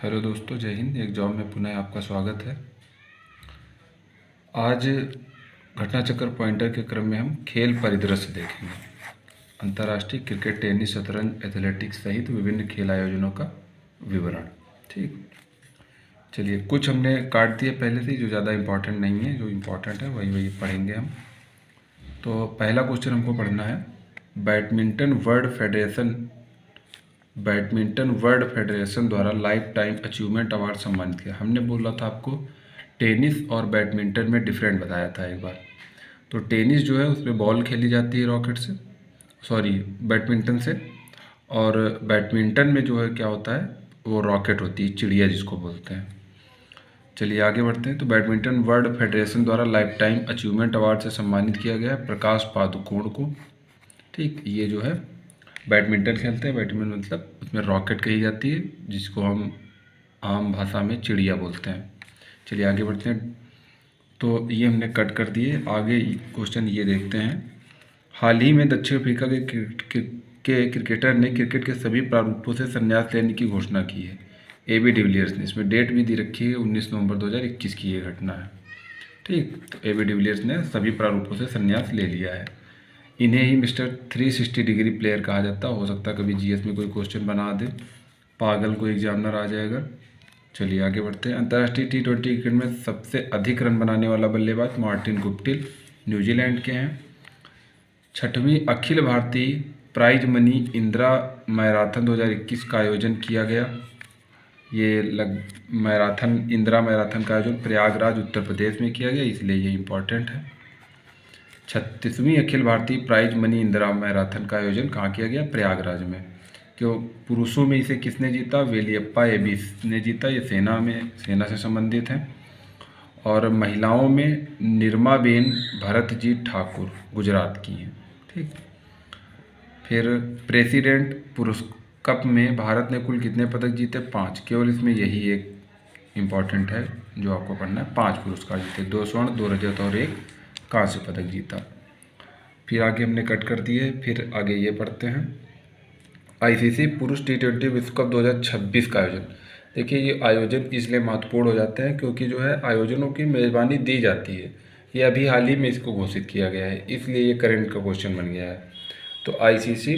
Hello दोस्तों, जय हिंद। एक जॉब में पुनः आपका स्वागत है। आज घटना चक्र पॉइंटर के क्रम में हम खेल परिदृश्य देखेंगे। अंतर्राष्ट्रीय क्रिकेट, टेनिस, शतरंज, एथलेटिक्स सहित विभिन्न खेल आयोजनों का विवरण। ठीक, चलिए कुछ हमने काट दिए पहले से, जो ज़्यादा इम्पोर्टेंट नहीं है। जो इम्पोर्टेंट है वही वही पढ़ेंगे हम। तो पहला क्वेश्चन हमको पढ़ना है, बैडमिंटन वर्ल्ड फेडरेशन द्वारा लाइफ टाइम अचीवमेंट अवार्ड सम्मानित किया। हमने बोला था आपको टेनिस और बैडमिंटन में डिफरेंट बताया था एक बार। तो टेनिस जो है उसमें बॉल खेली जाती है रॉकेट से, सॉरी बैडमिंटन से। और बैडमिंटन में जो है क्या होता है, वो रॉकेट होती है, चिड़िया जिसको बोलते हैं। चलिए आगे बढ़ते हैं। तो बैडमिंटन वर्ल्ड फेडरेशन द्वारा लाइफ टाइम अचीवमेंट अवार्ड से सम्मानित किया गया है प्रकाश पादुकोण को। ठीक, ये जो है बैडमिंटन खेलते हैं। बैडमिंटन मतलब उसमें रॉकेट कही जाती है, जिसको हम आम भाषा में चिड़िया बोलते हैं। चलिए आगे बढ़ते हैं। तो ये हमने कट कर दिए। आगे क्वेश्चन ये देखते हैं, हाल ही में दक्षिण अफ्रीका के क्रिकेटर ने क्रिकेट के सभी प्रारूपों से संन्यास लेने की घोषणा की है। AB डिविलियर्स ने, इसमें डेट भी दी रखी है, 19 नवंबर 2021 की ये घटना है। ठीक, तो AB डिविलियर्स ने सभी प्रारूपों से संन्यास ले लिया है। इन्हें ही मिस्टर 360 डिग्री प्लेयर कहा जाता है। हो सकता है कभी GS में कोई क्वेश्चन बना दे, पागल को एग्जामिनर आ जाएगा। चलिए आगे बढ़ते हैं। अंतर्राष्ट्रीय T20 क्रिकेट में सबसे अधिक रन बनाने वाला बल्लेबाज मार्टिन गुप्टिल न्यूजीलैंड के हैं। 6वीं Akhil Bharatiya prize money Indira marathon 2021 का आयोजन किया गया। ये इंदिरा मैराथन का आयोजन प्रयागराज उत्तर प्रदेश में किया गया, इसलिए ये इम्पोर्टेंट है। 36वीं Akhil Bharatiya prize money Indira marathon का आयोजन कहाँ किया गया? प्रयागराज में। क्यों? पुरुषों में इसे किसने जीता? वेलियप्पा एबीस ने जीता। ये सेना से संबंधित है। और महिलाओं में निर्माबेन भरतजीत ठाकुर गुजरात की हैं। ठीक, फिर प्रेसिडेंट पुरुष कप में भारत ने कुल कितने पदक जीते? 5। केवल इसमें यही एक इम्पॉर्टेंट है जो आपको पढ़ना है। 5 पुरस्कार जीते, 2 स्वर्ण, 2 रजत और 1 कांस्य पदक जीता। फिर आगे हमने कट कर दिए। फिर आगे ये पढ़ते हैं, ICC पुरुष T20 विश्व कप 2026 का आयोजन। देखिए ये आयोजन इसलिए महत्वपूर्ण हो जाते हैं क्योंकि जो है आयोजनों की मेज़बानी दी जाती है। ये अभी हाल ही में इसको घोषित किया गया है, इसलिए ये करंट का क्वेश्चन बन गया है। तो ICC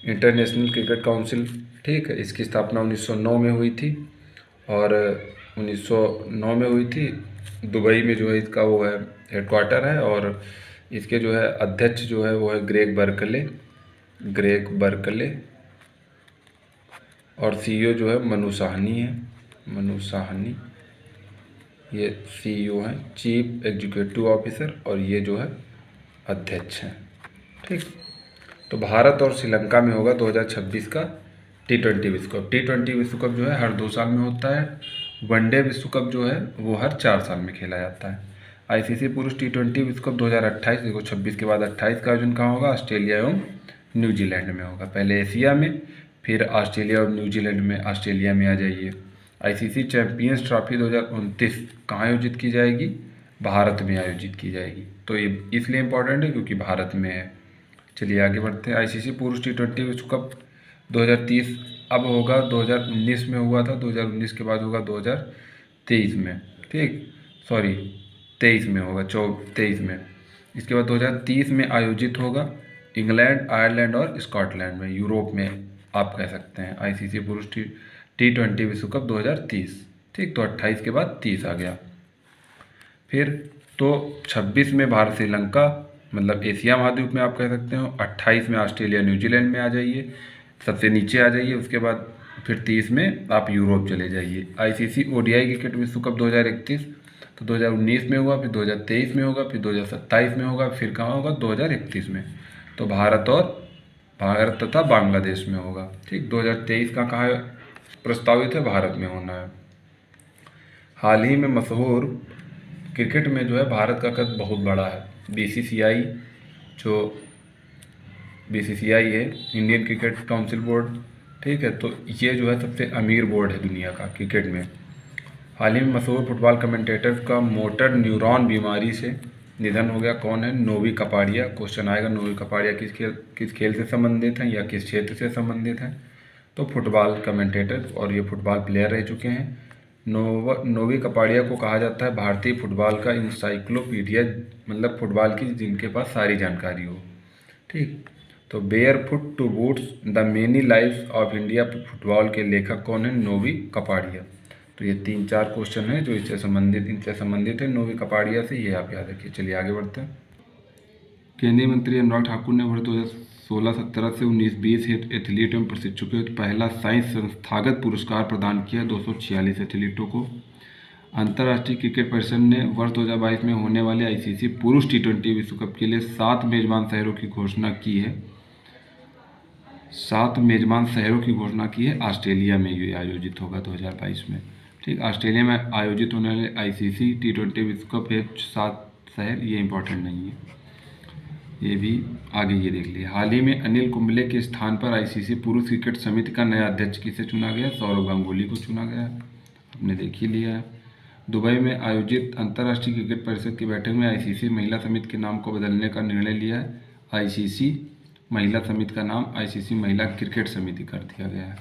इंटरनेशनल क्रिकेट काउंसिल, ठीक है, इसकी स्थापना 1909 में हुई थी। और 1909 में हुई थी। दुबई में जो है इसका वो है हेडक्वार्टर है। और इसके जो है अध्यक्ष जो है वो है ग्रेग बर्कले। और CEO जो है मनु साहनी है। ये CEO हैं, चीफ एग्जीक्यूटिव ऑफिसर, और ये जो है अध्यक्ष हैं। ठीक, तो भारत और श्रीलंका में होगा 2026 का T20 विश्व कप। T20 विश्व कप जो है हर 2 साल में होता है। वनडे विश्व कप जो है वो हर 4 साल में खेला जाता है। ICC पुरुष T20 विश्व कप 2028, देखो 26 के बाद 28 का आयोजन कहाँ होगा? ऑस्ट्रेलिया एवं न्यूजीलैंड में होगा। पहले एशिया में, फिर ऑस्ट्रेलिया और न्यूजीलैंड में। ऑस्ट्रेलिया में आ जाइए। ICC चैंपियंस ट्रॉफी 2029 कहाँ आयोजित की जाएगी? भारत में आयोजित की जाएगी। तो ये इसलिए इम्पोर्टेंट है क्योंकि भारत में है। चलिए आगे बढ़ते हैं। ICC पुरुष T20 विश्व कप 2030 अब होगा, 2019 में हुआ था, 2019 के बाद होगा 2023 में। ठीक, सॉरी 23 में होगा, 23 में। इसके बाद 2030 में आयोजित होगा इंग्लैंड, आयरलैंड और स्कॉटलैंड में, यूरोप में आप कह सकते हैं। ICC पुरुष T20 विश्व कप 2030। ठीक, तो 28 के बाद 30 आ गया। फिर तो 26 में भारत श्रीलंका, मतलब एशिया महाद्वीप में आप कह सकते हो। 28 में ऑस्ट्रेलिया न्यूजीलैंड में आ जाइए, सबसे नीचे आ जाइए। उसके बाद फिर 30 में आप यूरोप चले जाइए। ICC ODI क्रिकेट विश्व कप 2031 तो 2019 में हुआ, फिर 2023 में होगा, फिर 2027 में होगा, फिर कहाँ होगा? 2031 में। तो भारत तथा बांग्लादेश में होगा। ठीक, 2023 का कहाँ प्रस्तावित है? भारत में होना है। हाल ही में मशहूर क्रिकेट में जो है भारत का कद बहुत बड़ा है। BCCI है, इंडियन क्रिकेट काउंसिल बोर्ड। ठीक है, तो ये जो है सबसे अमीर बोर्ड है दुनिया का क्रिकेट में। हाल ही में मशहूर फुटबॉल कमेंटेटर का मोटर न्यूरॉन बीमारी से निधन हो गया। कौन है? नोवी कपाडिया। क्वेश्चन आएगा नोवी कपाडिया किस खेल से संबंधित हैं या किस क्षेत्र से संबंधित हैं? तो तो फुटबॉल कमेंटेटर और ये फुटबॉल प्लेयर रह चुके हैं। नोवी कपाड़िया को कहा जाता है भारतीय फुटबॉल का इंसाइक्लोपीडिया, मतलब फुटबॉल की जिनके पास सारी जानकारी हो। ठीक, तो barefoot to boots the many lives of India football के लेखक कौन है? नोवी कपाड़िया। तो ये 3-4 क्वेश्चन हैं जो इनसे संबंधित है नोवी कपाड़िया से, ये आप याद रखिए। चलिए आगे बढ़ते हैं। केंद्रीय मंत्री अनुराग ठाकुर ने वर्ष 2016-17 से 19-20 एथलीट एवं प्रशिक्षकों को पहला साइंस संस्थागत पुरस्कार प्रदान किया 246 एथलीटों को। अंतर्राष्ट्रीय क्रिकेट परिषद ने वर्ष 2022 में होने वाले आईसीसी पुरुष T20 विश्व कप के लिए 7 मेजबान शहरों की घोषणा की है। 7 मेजबान शहरों की घोषणा की है। ऑस्ट्रेलिया में ये आयोजित होगा 2022 में। ठीक, ऑस्ट्रेलिया में आयोजित होने वाले आईसीसी T20 विश्व कप है 7 शहर, ये इंपॉर्टेंट नहीं है, ये भी आगे ये देख लिए। हाल ही में अनिल कुंबले के स्थान पर आईसीसी पुरुष क्रिकेट समिति का नया अध्यक्ष किसे चुना गया? सौरव गांगुली को चुना गया, आपने देख ही लिया है। दुबई में आयोजित अंतर्राष्ट्रीय क्रिकेट परिषद की बैठक में आईसीसी महिला समिति के नाम को बदलने का निर्णय लिया है। आईसीसी महिला समिति का नाम आईसीसी महिला क्रिकेट समिति कर दिया गया है।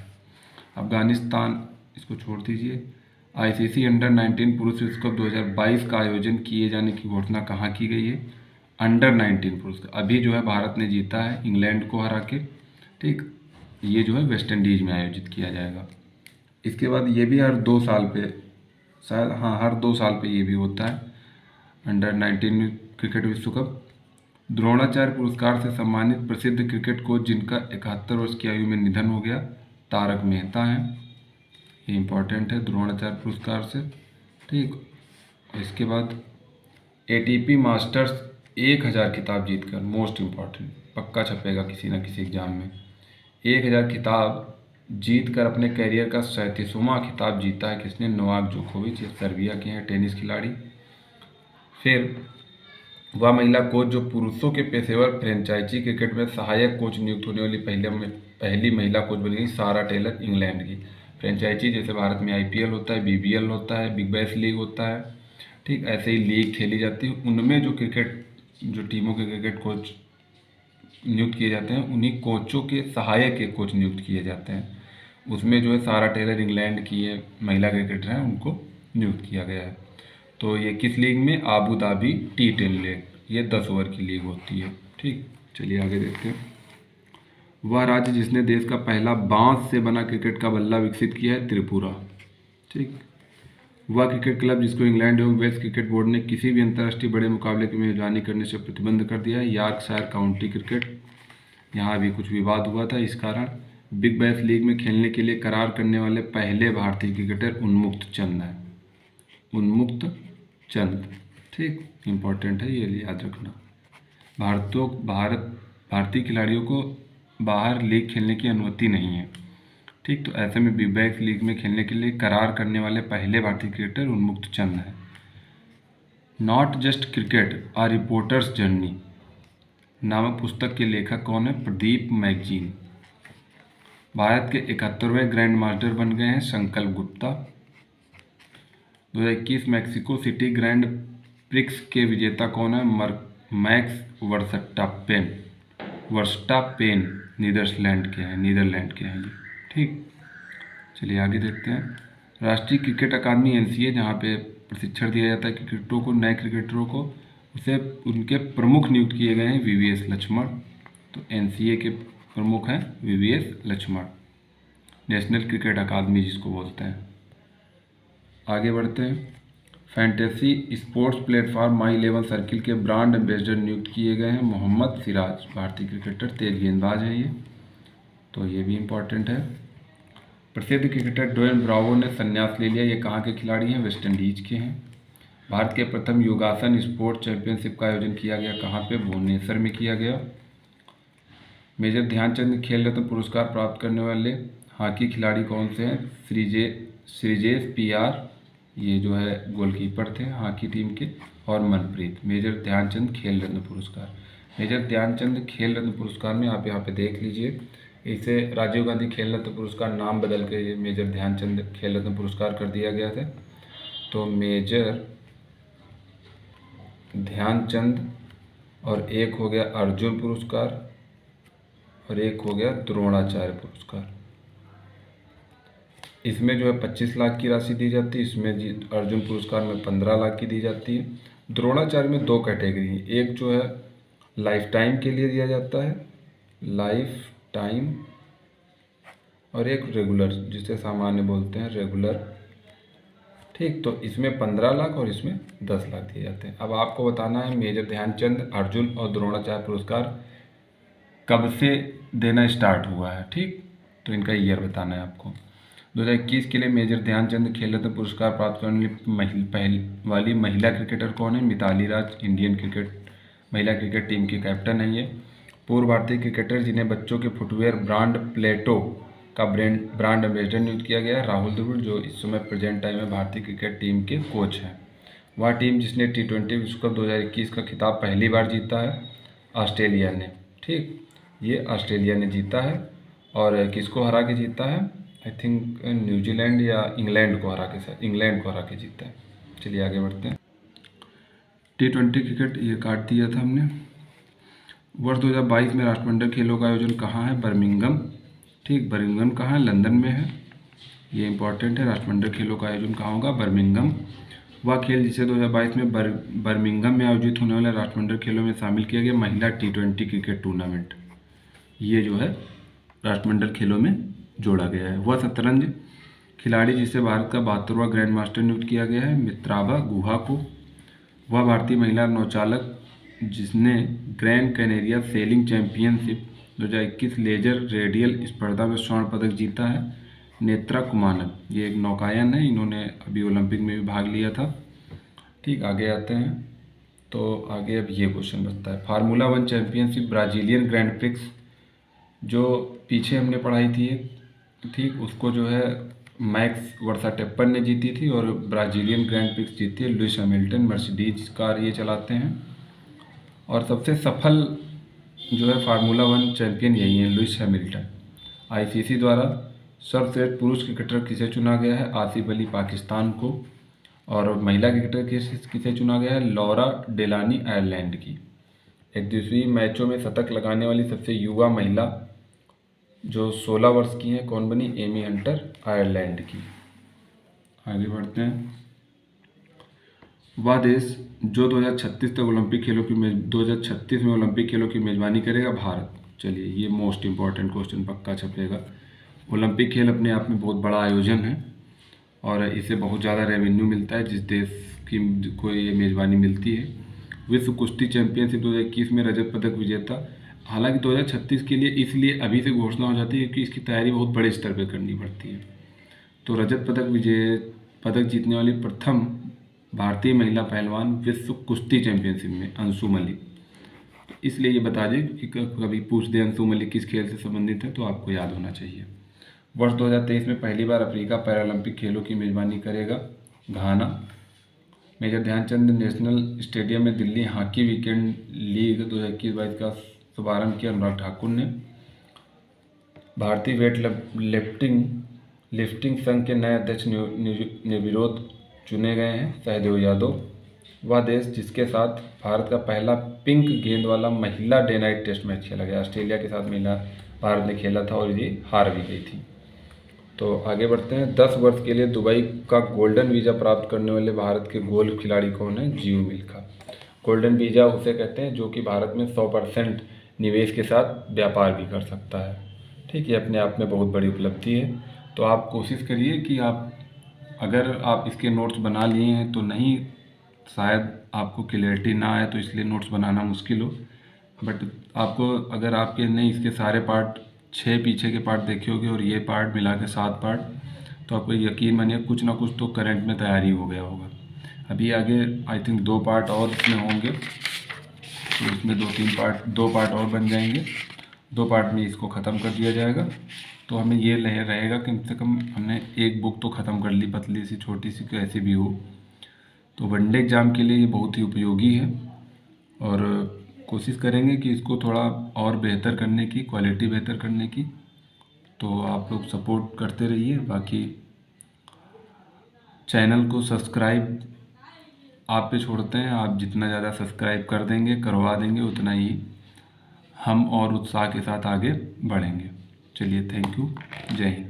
अफगानिस्तान, इसको छोड़ दीजिए। आईसीसी अंडर-19 पुरुष विश्व कप 2022 का आयोजन किए जाने की घोषणा कहाँ की गई है? अंडर-19 पुरुष। अभी जो है भारत ने जीता है इंग्लैंड को हरा के। ठीक, ये जो है वेस्ट इंडीज़ में आयोजित किया जाएगा। इसके बाद ये भी हर 2 साल पे, शायद हाँ हर 2 साल पे ये भी होता है अंडर-19 क्रिकेट विश्व कप। द्रोणाचार्य पुरस्कार से सम्मानित प्रसिद्ध क्रिकेट कोच जिनका 71 वर्ष की आयु में निधन हो गया, तारक मेहता हैं। ये इंपॉर्टेंट है द्रोणाचार्य पुरस्कार से। ठीक, इसके बाद एटीपी मास्टर्स 1000 खिताब जीतकर, मोस्ट इम्पॉर्टेंट, पक्का छपेगा किसी न किसी एग्जाम में। 1000 खिताब जीतकर अपने करियर का 37वां खिताब जीता है किसने? नोवाक जोकोविच, ये सर्बिया के हैं टेनिस खिलाड़ी। फिर वह महिला कोच जो पुरुषों के पेशेवर फ्रेंचाइजी क्रिकेट में सहायक कोच नियुक्त होने वाली पहली महिला कोच बनी, सारा टेलर, इंग्लैंड की। फ्रेंचाइजी जैसे भारत में आईपीएल होता है, बीबीएल होता है, बिग बैश लीग होता है, ठीक ऐसे ही लीग खेली जाती है। उनमें जो टीमों के क्रिकेट कोच नियुक्त किए जाते हैं, उन्हीं कोचों के सहायक के कोच नियुक्त किए जाते हैं। उसमें जो है सारा टेलर इंग्लैंड की ये महिला क्रिकेटर हैं, उनको नियुक्त किया गया है। तो ये किस लीग में? आबू धाबी T10 लीग, ये 10 ओवर की लीग होती है। ठीक, चलिए आगे देखते हैं। वह राज्य जिसने देश का पहला बांस से बना क्रिकेट का बल्ला विकसित किया है, त्रिपुरा। ठीक, वह क्रिकेट क्लब जिसको इंग्लैंड एवं वेल्स क्रिकेट बोर्ड ने किसी भी अंतर्राष्ट्रीय बड़े मुकाबले की मेजबानी करने से प्रतिबंध कर दिया है, यॉर्कशायर काउंटी क्रिकेट। यहाँ भी कुछ विवाद हुआ था इस कारण। बिग बैश लीग में खेलने के लिए करार करने वाले पहले भारतीय क्रिकेटर उन्मुक्त चंद हैं, उन्मुक्त चंद। ठीक, इम्पोर्टेंट है, ये याद रखना। भारतीय खिलाड़ियों को बाहर लीग खेलने की अनुमति नहीं है। ठीक, तो ऐसे में बिग बैश लीग में खेलने के लिए करार करने वाले पहले भारतीय क्रिकेटर उन्मुक्त चंद हैं। Not just cricket a reporter's journey नामक पुस्तक के लेखक कौन है? प्रदीप मैगजीन। भारत के 71वें ग्रैंड मास्टर बन गए हैं संकल्प Gupta. 2021 Mexico city grand prix के विजेता कौन है? मैक्स वर्स्टापेन, नीदरलैंड के हैं ये। ठीक, चलिए आगे देखते हैं। राष्ट्रीय क्रिकेट अकादमी NCA, जहाँ पे प्रशिक्षण दिया जाता है क्रिकेटरों को, नए क्रिकेटरों को, उसे उनके प्रमुख नियुक्त किए गए हैं VVS लक्ष्मण। तो NCA के प्रमुख हैं VVS लक्ष्मण, नेशनल क्रिकेट अकादमी जिसको बोलते हैं। आगे बढ़ते हैं। फैंटेसी स्पोर्ट्स प्लेटफॉर्म माई 11 सर्किल के ब्रांड एम्बेसडर नियुक्त किए गए हैं मोहम्मद सिराज, भारतीय क्रिकेटर, तेज गेंदबाज हैं ये, तो ये भी इम्पोर्टेंट है। प्रसिद्ध क्रिकेटर ड्वेन ब्रावो ने संन्यास ले लिया, ये कहाँ के खिलाड़ी हैं? वेस्ट इंडीज के हैं। भारत के प्रथम योगासन स्पोर्ट्स चैंपियनशिप का आयोजन किया गया कहाँ पे? भुवनेश्वर में किया गया। मेजर ध्यानचंद खेल रत्न पुरस्कार प्राप्त करने वाले हॉकी खिलाड़ी कौन से हैं? श्रीजेश PR, ये जो है गोलकीपर थे हॉकी टीम के, और मनप्रीत। मेजर ध्यानचंद खेल रत्न पुरस्कार, मेजर ध्यानचंद खेल रत्न पुरस्कार में आप यहाँ पे देख लीजिए, इसे राजीव गांधी खेल रत्न पुरस्कार नाम बदल के मेजर ध्यानचंद खेल रत्न पुरस्कार कर दिया गया था। तो मेजर ध्यानचंद, और एक हो गया अर्जुन पुरस्कार, और एक हो गया द्रोणाचार्य पुरस्कार। इसमें जो है 25 लाख की राशि दी जाती है। इसमें अर्जुन पुरस्कार में 15 लाख की दी जाती है। द्रोणाचार्य में 2 कैटेगरी हैं, एक जो है लाइफ टाइम के लिए दिया जाता है, लाइफ टाइम, और एक रेगुलर, जिसे सामान्य बोलते हैं रेगुलर। ठीक, तो इसमें 15 लाख और इसमें 10 लाख दिए जाते हैं। अब आपको बताना है मेजर ध्यानचंद, अर्जुन और द्रोणाचार्य पुरस्कार कब से देना स्टार्ट हुआ है। ठीक, तो इनका ईयर बताना है आपको। 2021 के लिए मेजर ध्यानचंद खेल रत्न पुरस्कार प्राप्त करने वाली महिला क्रिकेटर कौन है? मिताली राज, इंडियन क्रिकेट महिला क्रिकेट टीम की कैप्टन है ये। पूर्व भारतीय क्रिकेटर जिन्हें बच्चों के फुटवेयर ब्रांड प्लेटो का ब्रांड एम्बेसडर नियुक्त किया गया है, राहुल द्रविड़, जो इस समय प्रेजेंट टाइम में भारतीय क्रिकेट टीम के कोच हैं। वह टीम जिसने T20 विश्व कप 2021 का खिताब पहली बार जीता है, ऑस्ट्रेलिया ने। ठीक, ये ऑस्ट्रेलिया ने जीता है। और किसको हरा के जीता है? आई थिंक न्यूजीलैंड या इंग्लैंड को हरा के, शायद इंग्लैंड को हरा के जीता है। चलिए आगे बढ़ते हैं। T20 क्रिकेट ये काट दिया था हमने। वर्ष 2022 में राष्ट्रमंडल खेलों का आयोजन कहाँ है? बर्मिंघम। ठीक, बर्मिंघम कहाँ है? लंदन में है। ये इंपॉर्टेंट है। राष्ट्रमंडल खेलों का आयोजन कहाँ होगा? बर्मिंघम। वह खेल जिसे 2022 में बर्मिंघम में आयोजित होने वाले राष्ट्रमंडल खेलों में शामिल किया गया महिला T20 क्रिकेट टूर्नामेंट, ये जो है राष्ट्रमंडल खेलों में जोड़ा गया है। वह शतरंज खिलाड़ी जिसे भारत का 72वां ग्रैंड मास्टर नियुक्त किया गया है, मित्राबा गुहा को। वह भारतीय महिला नौचालक जिसने grand Canaria sailing championship 2021 laser radial स्पर्धा में स्वर्ण पदक जीता है, नेत्रा कुमानन। ये एक नौकायन है, इन्होंने अभी ओलंपिक में भी भाग लिया था। ठीक, आगे आते हैं। तो आगे अब ये क्वेश्चन बचता है, formula 1 championship Brazilian grand prix जो पीछे हमने पढ़ाई थी, ठीक, उसको जो है मैक्स वर्स्टैपेन ने जीती थी, और ब्राजीलियन ग्रैंड प्रिक्स जीती है लुइस हैमिल्टन, मर्सिडीज कार ये चलाते हैं। और सबसे सफल जो है फार्मूला 1 चैंपियन यही है, लुइस हैमिल्टन। ICC द्वारा सर्वश्रेष्ठ पुरुष क्रिकेटर किसे चुना गया है? आसिफ अली, पाकिस्तान को। और महिला क्रिकेटर किसे चुना गया है? लॉरा डेलानी, आयरलैंड की। 120 मैचों में शतक लगाने वाली सबसे युवा महिला जो 16 वर्ष की हैं, कौन बनी? एमी हंटर, आयरलैंड की। आगे बढ़ते हैं। वह देश जो 2036 तक ओलंपिक खेलों की 2036 में ओलंपिक खेलों की मेजबानी करेगा, भारत। चलिए, ये मोस्ट इंपॉर्टेंट क्वेश्चन पक्का छपेगा। ओलंपिक खेल अपने आप में बहुत बड़ा आयोजन है और इससे बहुत ज़्यादा रेवेन्यू मिलता है जिस देश की को ये मेज़बानी मिलती है। विश्व कुश्ती चैंपियनशिप 2021 में रजत पदक विजेता, हालांकि 2036 के लिए इसलिए अभी से घोषणा हो जाती है क्योंकि इसकी तैयारी बहुत बड़े स्तर पर करनी पड़ती है। तो रजत पदक जीतने वाली प्रथम भारतीय महिला पहलवान विश्व कुश्ती चैंपियनशिप में अंशु मलिक। तो इसलिए ये बता दें कि कभी पूछ दे अंशु मलिक किस खेल से संबंधित है तो आपको याद होना चाहिए। वर्ष 2023 में पहली बार अफ्रीका पैरालंपिक खेलों की मेज़बानी करेगा घाना। मेजर ध्यानचंद नेशनल स्टेडियम में दिल्ली हॉकी वीकेंड लीग 2021-22 का शुभारंभ किया अनुराग ठाकुर ने। भारतीय वेट लिफ्टिंग संघ के नए अध्यक्ष निर्विरोध चुने गए हैं, सहदेव यादव। वह देश जिसके साथ भारत का पहला पिंक गेंद वाला महिला डे नाइट टेस्ट मैच खेला गया, ऑस्ट्रेलिया के साथ महिला भारत ने खेला था और ये हार भी गई थी। तो आगे बढ़ते हैं। 10 वर्ष के लिए दुबई का गोल्डन वीज़ा प्राप्त करने वाले भारत के गोल्फ खिलाड़ी कौन है? जीव मिल्खा। गोल्डन वीज़ा उसे कहते हैं जो कि भारत में 100% निवेश के साथ व्यापार भी कर सकता है। ठीक है, अपने आप में बहुत बड़ी उपलब्धि है। तो आप कोशिश करिए कि अगर आप इसके नोट्स बना लिए हैं तो नहीं, शायद आपको क्लियरिटी ना आए तो इसलिए नोट्स बनाना मुश्किल हो, बट आपको अगर आपके नहीं इसके सारे पार्ट 6 पीछे के पार्ट देखे होंगे और ये पार्ट मिला के 7 पार्ट, तो आपको यकीन मानिए कुछ ना कुछ तो करंट में तैयारी हो गया होगा। अभी आगे आई थिंक 2 पार्ट और इसमें होंगे, तो इसमें 2 पार्ट और बन जाएंगे। 2 पार्ट में इसको ख़त्म कर दिया जाएगा। तो हमें ये रहेगा कि कम से कम हमने एक बुक तो ख़त्म कर ली, पतली सी छोटी सी कैसी भी हो। तो वनडे एग्ज़ाम के लिए ये बहुत ही उपयोगी है और कोशिश करेंगे कि इसको थोड़ा और बेहतर करने की, क्वालिटी बेहतर करने की। तो आप लोग सपोर्ट करते रहिए। बाकी चैनल को सब्सक्राइब आप पे छोड़ते हैं, आप जितना ज़्यादा सब्सक्राइब कर देंगे, करवा देंगे, उतना ही हम और उत्साह के साथ आगे बढ़ेंगे। चलिए, थैंक यू, जय हिंद।